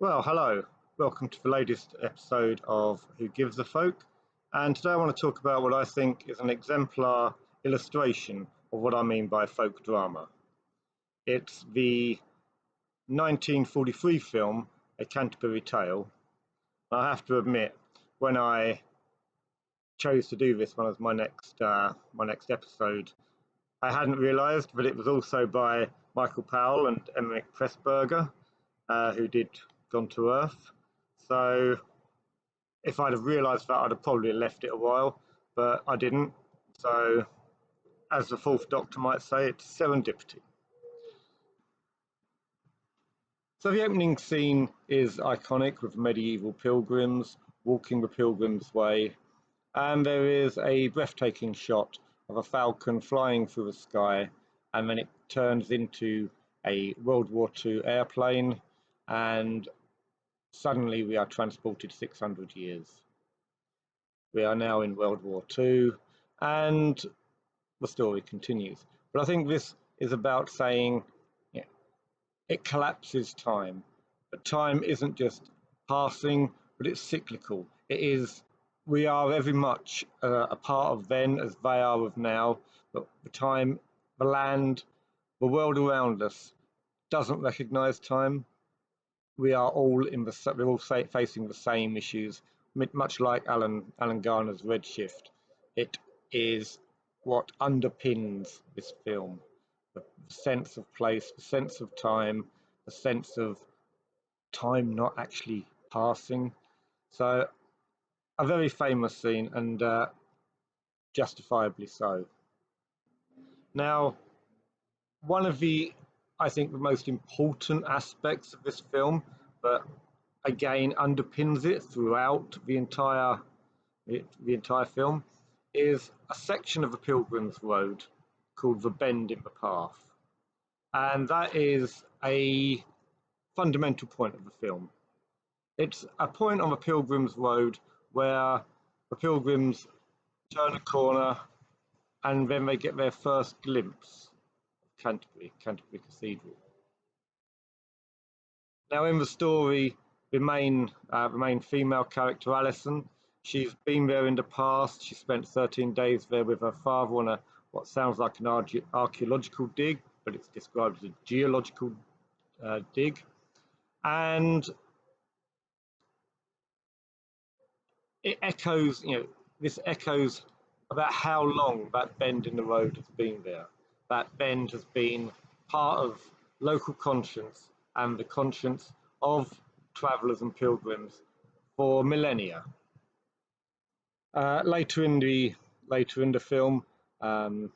Well, hello. Welcome to the latest episode of Who Gives a Folk. And today I want to talk about what I think is an exemplar illustration of what I mean by folk drama. It's the 1943 film A Canterbury Tale. I have to admit, when I chose to do this one as my next episode, I hadn't realised that it was also by Michael Powell and Emeric Pressburger, who did Gone to Earth. So if I'd have realised that, I'd have probably left it a while, but I didn't. So, as the Fourth Doctor might say, it's serendipity. So the opening scene is iconic, with medieval pilgrims walking the Pilgrims Way, and there is a breathtaking shot of a falcon flying through the sky, and then it turns into a World War II airplane, and suddenly we are transported 600 years. We are now in World War II, and the story continues. But I think this is about saying, it collapses time. But time isn't just passing, but it's cyclical. We are very much a part of then as they are of now, but the time, the land, the world around us doesn't recognise time. We're all facing the same issues, much like Alan Garner's Redshift. It is what underpins this film: the sense of place, the sense of time, the sense of time not actually passing. So, a very famous scene, and justifiably so. Now, one of I think, the most important aspects of this film, but again underpins it throughout the entire film, is a section of the Pilgrims Road called the Bend in the Path, and that is a fundamental point of the film. It's a point on the Pilgrims Road where the pilgrims turn a corner, and then they get their first glimpse of Canterbury Cathedral. Now, in the story, the main female character, Alison, she's been there in the past. She spent 13 days there with her father on what sounds like an archaeological dig, but it's described as a geological dig. And it echoes, this echoes about how long that bend in the road has been there. That bend has been part of local conscience and the conscience of travellers and pilgrims for millennia. Later in the film, Mr.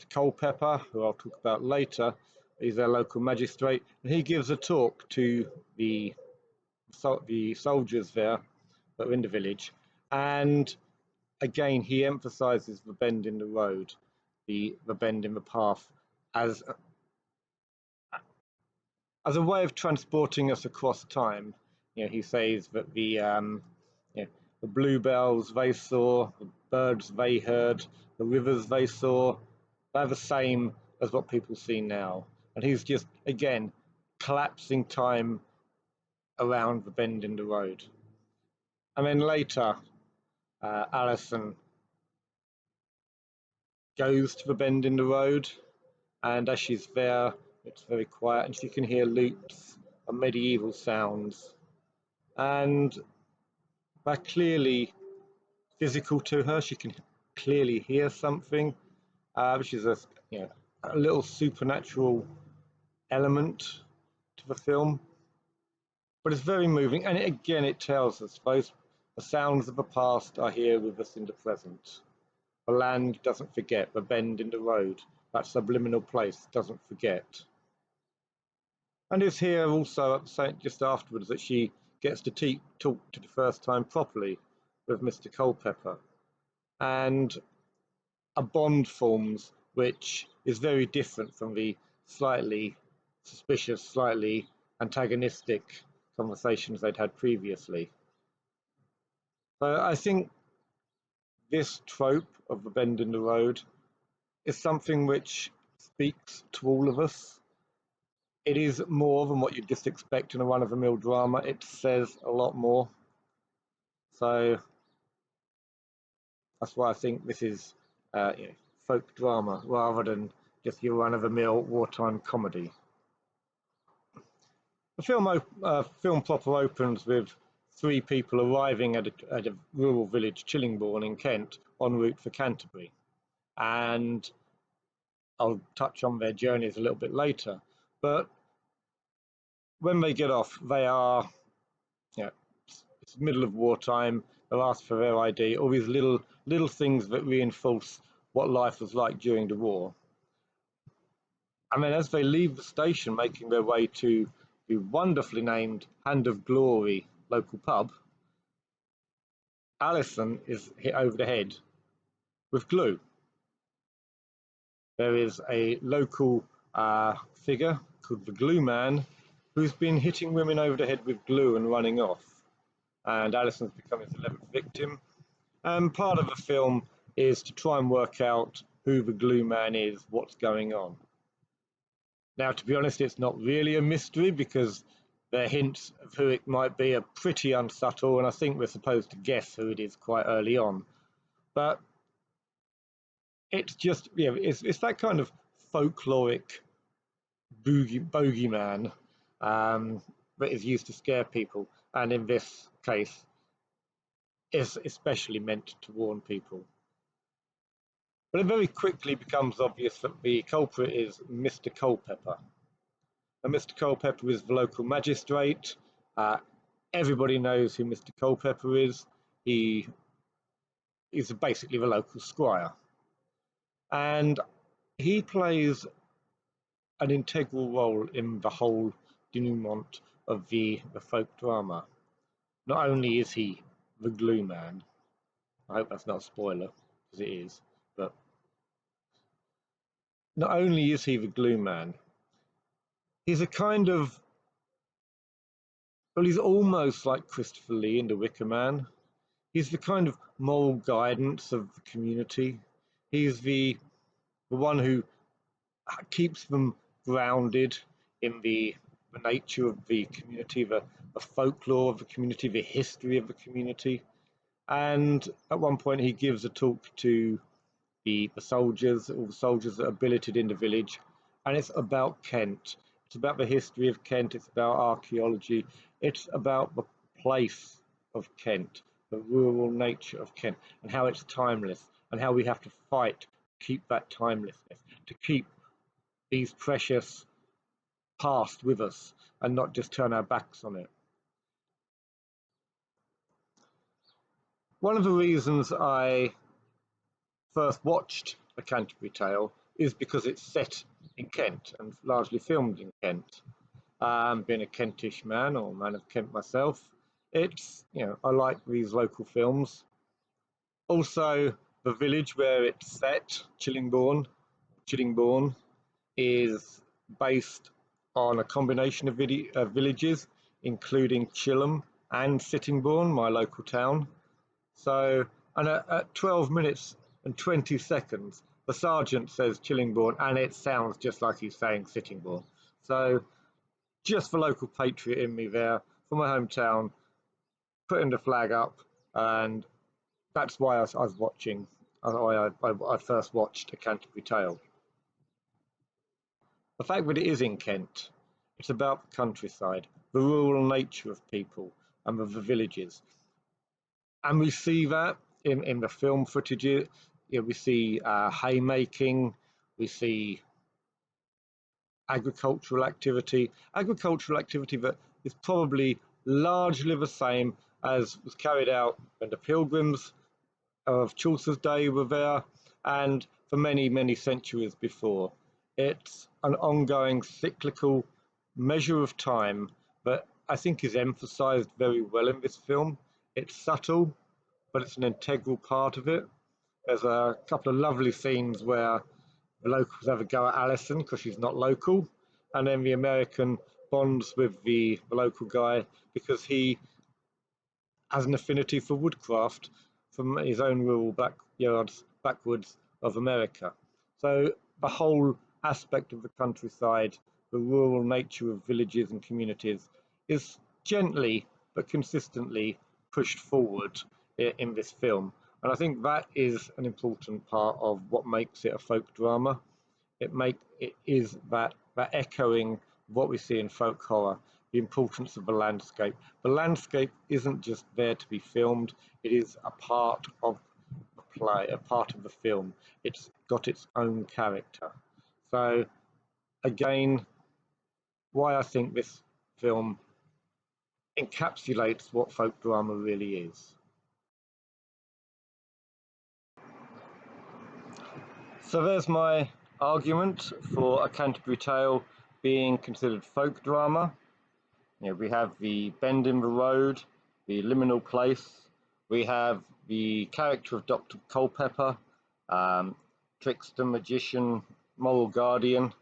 Culpepper, who I'll talk about later, is a local magistrate, and he gives a talk to the soldiers there that are in the village, and again he emphasises the bend in the road, the bend in the path, as a way of transporting us across time. He says that the bluebells they saw, the birds they heard, the rivers they saw, they're the same as what people see now. And he's just, again, collapsing time around the bend in the road. And then later, Alison goes to the bend in the road, and as she's there, it's very quiet, and she can hear loops of medieval sounds, and they're clearly physical to her. She can clearly hear something, which is a little supernatural element to the film, but it's very moving. And it tells us both the sounds of the past are here with us in the present. The land doesn't forget. The bend in the road, that subliminal place, doesn't forget. And it's here also, just afterwards, that she gets to talk to the first time properly with Mr. Culpepper, and a bond forms which is very different from the slightly suspicious, slightly antagonistic conversations they'd had previously. So I think this trope of the bend in the road is something which speaks to all of us. It is more than what you'd just expect in a run-of-the-mill drama. It says a lot more. So that's why I think this is folk drama rather than just your run-of-the-mill wartime comedy. The film proper opens with three people arriving at a rural village, Chillingbourne in Kent, en route for Canterbury. And I'll touch on their journeys a little bit later. But when they get off, they are, it's the middle of wartime. They'll ask for their ID, all these little things that reinforce what life was like during the war. And then as they leave the station, making their way to the wonderfully named Hand of Glory local pub, Alison is hit over the head with glue. There is a local figure called the Glue Man who's been hitting women over the head with glue and running off. And Alison's become his 11th victim. And part of the film is to try and work out who the Glue Man is, what's going on. Now, to be honest, it's not really a mystery because the hints of who it might be are pretty unsubtle, and I think we're supposed to guess who it is quite early on. But it's just, it's that kind of folkloric bogeyman that is used to scare people, and in this case, is especially meant to warn people. But it very quickly becomes obvious that the culprit is Mr. Culpepper. And Mr. Culpepper is the local magistrate. Everybody knows who Mr. Culpepper is. He is basically the local squire. And he plays an integral role in the whole denouement of the folk drama. Not only is he the glue man, I hope that's not a spoiler, because it is, but not only is he the glue man, he's a kind of, well, he's almost like Christopher Lee in The Wicker Man. He's the kind of moral guidance of the community. He's the one who keeps them grounded in the nature of the community, the folklore of the community, the history of the community. And at one point he gives a talk to the soldiers, all the soldiers that are billeted in the village, and it's about Kent. It's about the history of Kent, it's about archaeology, it's about the place of Kent, the rural nature of Kent, and how it's timeless, and how we have to fight to keep that timelessness, to keep these precious past with us, and not just turn our backs on it. One of the reasons I first watched A Canterbury Tale is because it's set in Kent and largely filmed in Kent. Being a Kentish man, or man of Kent myself, it's, I like these local films. Also, the village where it's set, Chillingbourne, is based on a combination of villages, including Chilham and Sittingbourne, my local town. So, and at 12 minutes and 20 seconds, the sergeant says Chillingbourne, and it sounds just like he's saying Sittingbourne. So, just the local patriot in me there, for my hometown, putting the flag up, and that's why I was watching. I first watched A Canterbury Tale. The fact that it is in Kent, it's about the countryside, the rural nature of people, and of the villages. And we see that in the film footage. We see haymaking, we see agricultural activity that is probably largely the same as was carried out when the Pilgrims of Chaucer's day were there, and for many, many centuries before. It's an ongoing cyclical measure of time that I think is emphasized very well in this film. It's subtle, but it's an integral part of it. There's a couple of lovely scenes where the locals have a go at Alison because she's not local, and then the American bonds with the local guy because he has an affinity for woodcraft from his own rural backwoods of America. So the whole aspect of the countryside the rural nature of villages and communities is gently but consistently pushed forward in this film. And I think that is an important part of what makes it a folk drama. It is that echoing what we see in folk horror, the importance of the landscape. The landscape isn't just there to be filmed, it is a part of the play, a part of the film. It's got its own character. So again, why I think this film encapsulates what folk drama really is. So there's my argument for A Canterbury Tale being considered folk drama. We have the bend in the road, the liminal place, we have the character of Dr. Culpepper, trickster, magician, moral guardian,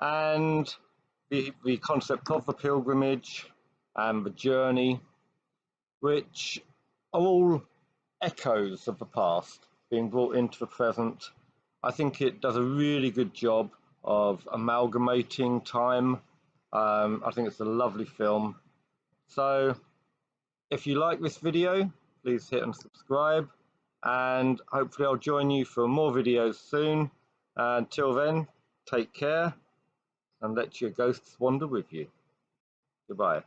and the concept of the pilgrimage and the journey, which are all echoes of the past being brought into the present. I think it does a really good job of amalgamating time. I think it's a lovely film. So if you like this video, please hit and subscribe, and hopefully I'll join you for more videos soon. Until then, take care and let your ghosts wander with you. Goodbye.